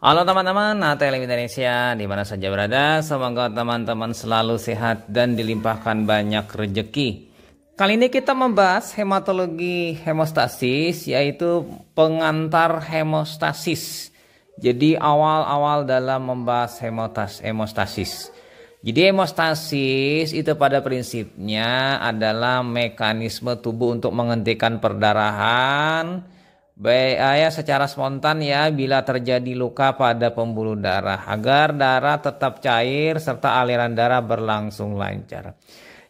Halo teman-teman, ATL Indonesia di mana saja berada. Semoga teman-teman selalu sehat dan dilimpahkan banyak rejeki. Kali ini kita membahas hematologi hemostasis, yaitu pengantar hemostasis. Jadi awal-awal dalam membahas hemostasis. Jadi hemostasis itu pada prinsipnya adalah mekanisme tubuh untuk menghentikan perdarahan secara spontan ya bila terjadi luka pada pembuluh darah agar darah tetap cair serta aliran darah berlangsung lancar.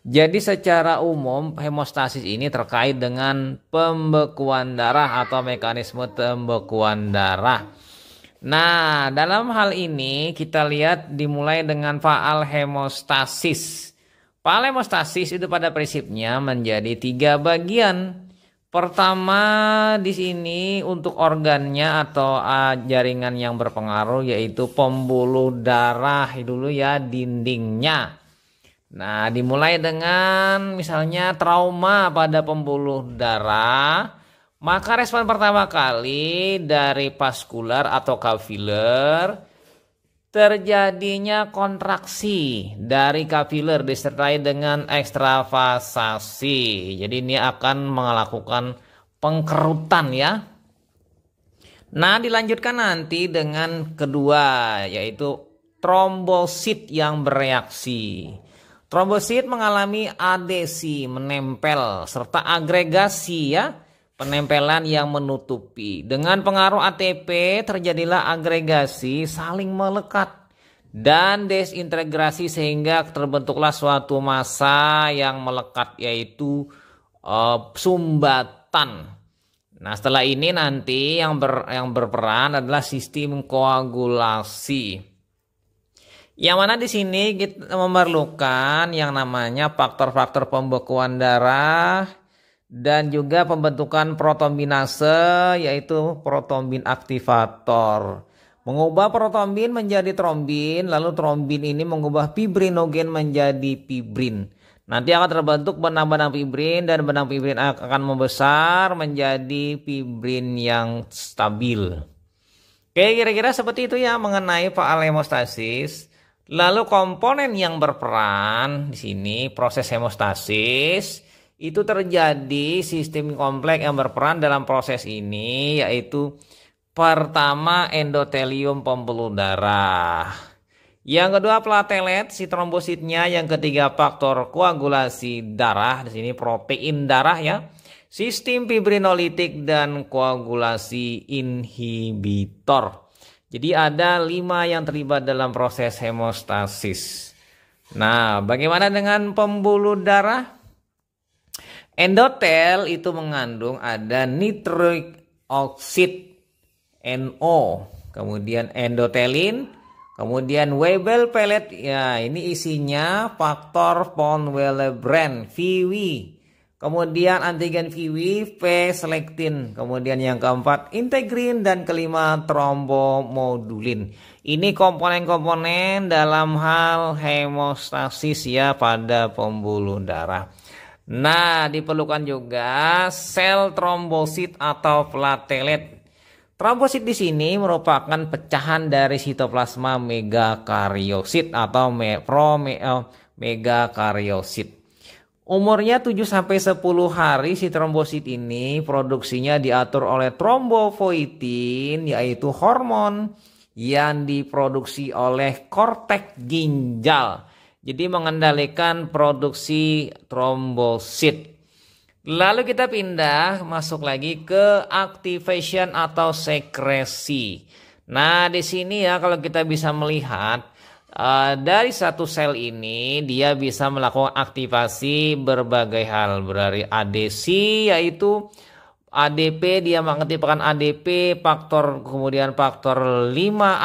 Jadi secara umum hemostasis ini terkait dengan pembekuan darah atau mekanisme pembekuan darah. Nah, dalam hal ini kita lihat dimulai dengan faal hemostasis. Faal hemostasis itu pada prinsipnya menjadi 3 bagian. Pertama di sini untuk organnya atau jaringan yang berpengaruh yaitu pembuluh darah dulu ya, dindingnya. Nah, dimulai dengan misalnya trauma pada pembuluh darah, maka respon pertama kali dari vaskular atau kapiler terjadinya kontraksi dari kapiler disertai dengan ekstravasasi. Jadi ini akan melakukan pengkerutan ya. Nah, dilanjutkan nanti dengan kedua yaitu trombosit yang bereaksi. Trombosit mengalami adesi, menempel serta agregasi ya. Penempelan yang menutupi. Dengan pengaruh ATP terjadilah agregasi saling melekat dan desintegrasi sehingga terbentuklah suatu massa yang melekat yaitu sumbatan. Nah, setelah ini nanti yang berperan adalah sistem koagulasi. Yang mana di sini kita memerlukan yang namanya faktor-faktor pembekuan darah dan juga pembentukan protombinase yaitu protombin aktivator. Mengubah protombin menjadi trombin, lalu trombin ini mengubah fibrinogen menjadi fibrin. Nanti akan terbentuk benang-benang fibrin dan benang fibrin akan membesar menjadi fibrin yang stabil. Oke, kira-kira seperti itu ya mengenai faal hemostasis. Lalu komponen yang berperan di sini proses hemostasis itu terjadi sistem kompleks yang berperan dalam proses ini yaitu pertama endotelium pembuluh darah, yang kedua platelet si trombositnya, yang ketiga faktor koagulasi darah di sini protein darah ya, sistem fibrinolitik dan koagulasi inhibitor. Jadi ada 5 yang terlibat dalam proses hemostasis. Nah, bagaimana dengan pembuluh darah? Endotel itu mengandung ada nitric oxide NO, kemudian endotelin, kemudian Weibel pellet ya, ini isinya faktor von Willebrand VW, kemudian antigen VW, P-selektin, kemudian yang keempat integrin dan kelima trombomodulin. Ini komponen-komponen dalam hal hemostasis ya pada pembuluh darah. Nah, diperlukan juga sel trombosit atau platelet. Trombosit di sini merupakan pecahan dari sitoplasma megakariosit atau megakariosit. Umurnya 7-10 hari si trombosit ini produksinya diatur oleh trombopoietin yaitu hormon yang diproduksi oleh korteks ginjal. Jadi mengendalikan produksi trombosit. Lalu kita pindah masuk lagi ke activation atau sekresi. Nah, di sini ya kalau kita bisa melihat dari satu sel ini dia bisa melakukan aktivasi berbagai hal. Berarti adesi yaitu ADP, dia mengaktifkan ADP, kemudian faktor 5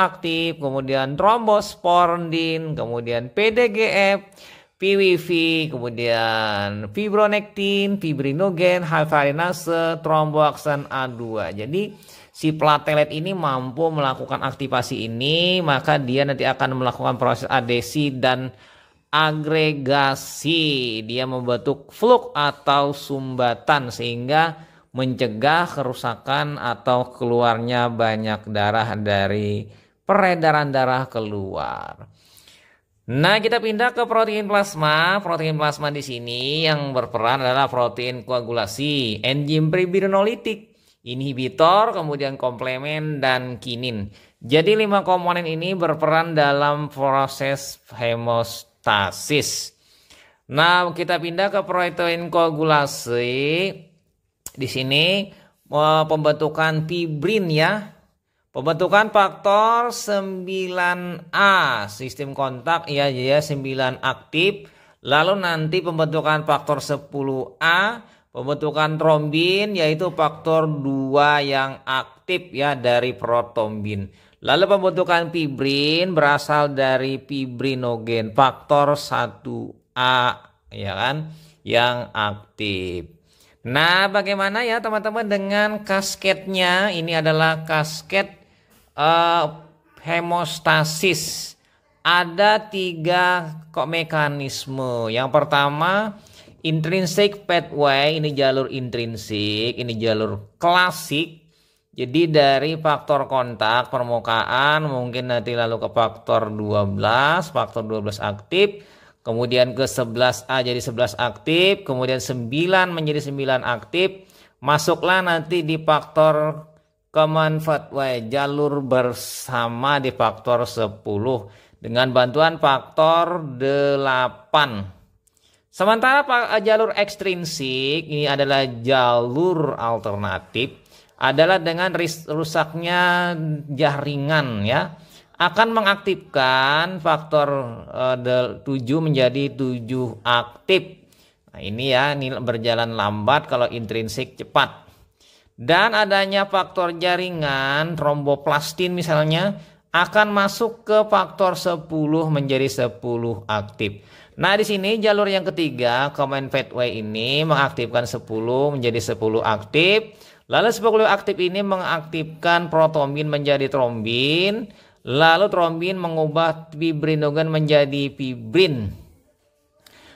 aktif, kemudian trombosporin, kemudian PDGF, PWV, kemudian fibronektin, fibrinogen, heparinase, tromboaksan A2. Jadi si platelet ini mampu melakukan aktivasi ini, maka dia nanti akan melakukan proses adesi dan agregasi. Dia membentuk fluk atau sumbatan sehingga mencegah kerusakan atau keluarnya banyak darah dari peredaran darah keluar. Nah, kita pindah ke protein plasma. Protein plasma di sini yang berperan adalah protein koagulasi, enzim fibrinolitik, inhibitor, kemudian komplemen dan kinin. Jadi 5 komponen ini berperan dalam proses hemostasis. Nah, kita pindah ke protein koagulasi. Di sini pembentukan fibrin ya. Pembentukan faktor 9A, sistem kontak ya 9 aktif. Lalu nanti pembentukan faktor 10A, pembentukan trombin yaitu faktor 2 yang aktif ya dari protombin. Lalu pembentukan fibrin berasal dari fibrinogen faktor 1A ya kan yang aktif. Nah, bagaimana ya teman-teman dengan kasketnya? Ini adalah kasket hemostasis. Ada 3 mekanisme. Yang pertama, intrinsic pathway, ini jalur intrinsik, ini jalur klasik. Jadi dari faktor kontak permukaan mungkin nanti lalu ke faktor 12 aktif, kemudian ke 11A jadi 11 aktif, kemudian 9 menjadi 9 aktif, masuklah nanti di faktor common pathway, jalur bersama di faktor 10 dengan bantuan faktor 8. Sementara jalur ekstrinsik ini adalah jalur alternatif, adalah dengan rusaknya jaringan ya, akan mengaktifkan faktor 7 menjadi 7 aktif. Nah, ini ya, ini berjalan lambat kalau intrinsik cepat. Dan adanya faktor jaringan tromboplastin misalnya akan masuk ke faktor 10 menjadi 10 aktif. Nah, di sini jalur yang ketiga, common pathway ini mengaktifkan 10 menjadi 10 aktif. Lalu 10 aktif ini mengaktifkan protombin menjadi trombin. Lalu trombin mengubah fibrinogen menjadi fibrin.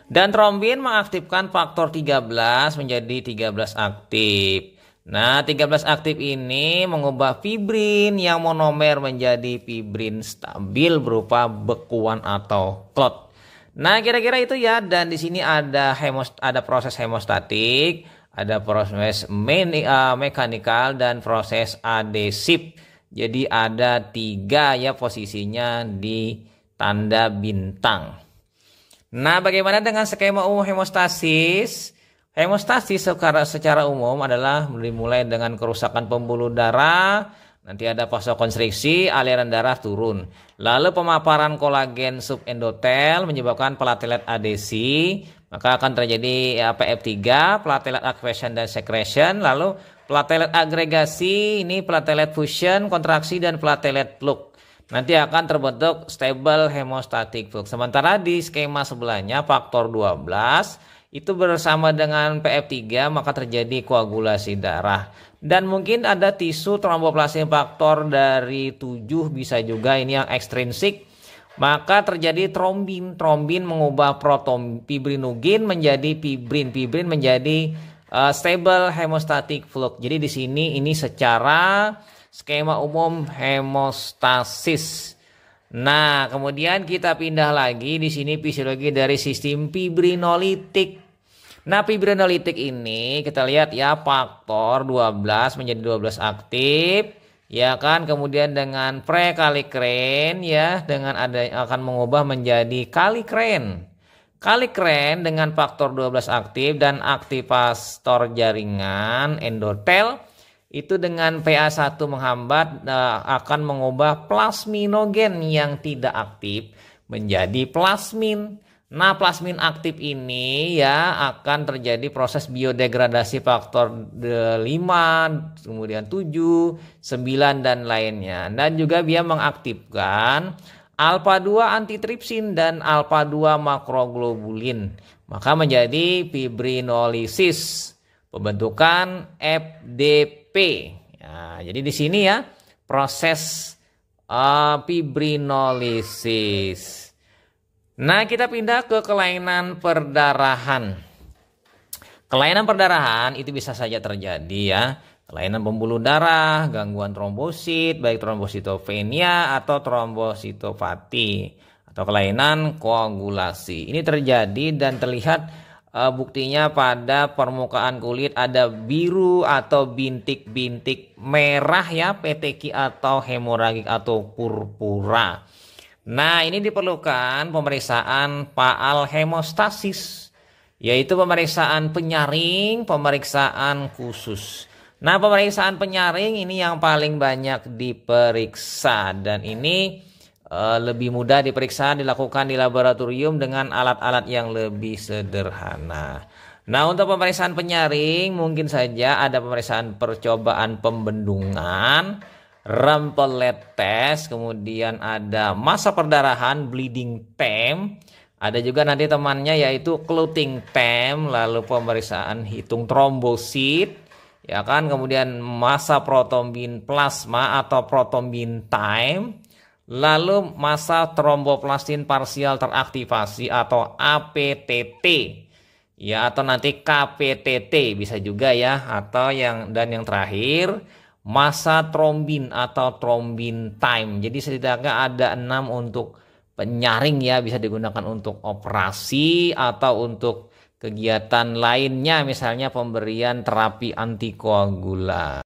Dan trombin mengaktifkan faktor 13 menjadi 13 aktif. Nah, 13 aktif ini mengubah fibrin yang monomer menjadi fibrin stabil berupa bekuan atau clot. Nah, kira-kira itu ya. Dan di sini ada proses hemostatik, ada proses mekanikal dan proses adesif. Jadi ada 3 ya posisinya di tanda bintang. Nah, bagaimana dengan skema umum hemostasis? Hemostasis secara umum adalah dimulai dengan kerusakan pembuluh darah, nanti ada vasokonstriksi, aliran darah turun. Lalu pemaparan kolagen subendotel menyebabkan platelet adesi, maka akan terjadi PF3, platelet activation dan secretion. Lalu platelet agregasi, ini platelet fusion, kontraksi dan platelet flux. Nanti akan terbentuk stable hemostatic flux. Sementara di skema sebelahnya faktor 12 itu bersama dengan PF3 maka terjadi koagulasi darah. Dan mungkin ada tisu tromboplastin faktor dari 7 bisa juga, ini yang ekstrinsik. Maka terjadi trombin. Trombin mengubah fibrinogen menjadi fibrin. Fibrin menjadi stable hemostatic flux. Jadi di sini ini secara skema umum hemostasis. Nah, kemudian kita pindah lagi di sini fisiologi dari sistem fibrinolitik. Nah, fibrinolitik ini kita lihat ya, faktor 12 menjadi 12 aktif. Ya kan, kemudian dengan prekallikrein ya, dengan ada akan mengubah menjadi kallikrein. Kallikrein dengan faktor 12 aktif dan aktivator jaringan endotel itu dengan PA1 menghambat akan mengubah plasminogen yang tidak aktif menjadi plasmin. Nah, plasmin aktif ini ya akan terjadi proses biodegradasi faktor 5, kemudian 7, 9 dan lainnya. Dan juga dia mengaktifkan alfa 2 antitripsin dan alfa 2 makroglobulin. Maka menjadi fibrinolisis, pembentukan FDP. Ya, jadi di sini ya proses fibrinolisis. Nah, kita pindah ke kelainan perdarahan. Kelainan perdarahan itu bisa saja terjadi ya kelainan pembuluh darah, gangguan trombosit, baik trombositopenia atau trombositopati, atau kelainan koagulasi. Ini terjadi dan terlihat buktinya pada permukaan kulit ada biru atau bintik-bintik merah ya, peteki atau hemoragik atau purpura. Nah, ini diperlukan pemeriksaan paal hemostasis, yaitu pemeriksaan penyaring, pemeriksaan khusus. Nah, pemeriksaan penyaring ini yang paling banyak diperiksa dan ini lebih mudah diperiksa, dilakukan di laboratorium dengan alat-alat yang lebih sederhana. Nah, untuk pemeriksaan penyaring mungkin saja ada pemeriksaan percobaan pembendungan, Rumpelet test, kemudian ada massa perdarahan bleeding time, ada juga nanti temannya yaitu clotting time, lalu pemeriksaan hitung trombosit, ya kan, kemudian massa protombin plasma atau protombin time, lalu massa tromboplastin parsial teraktivasi atau APTT, ya, atau nanti KPTT bisa juga ya, atau yang terakhir massa trombin atau trombin time. Jadi setidaknya ada 6 untuk penyaring ya, bisa digunakan untuk operasi atau untuk kegiatan lainnya, misalnya pemberian terapi antikoagulan.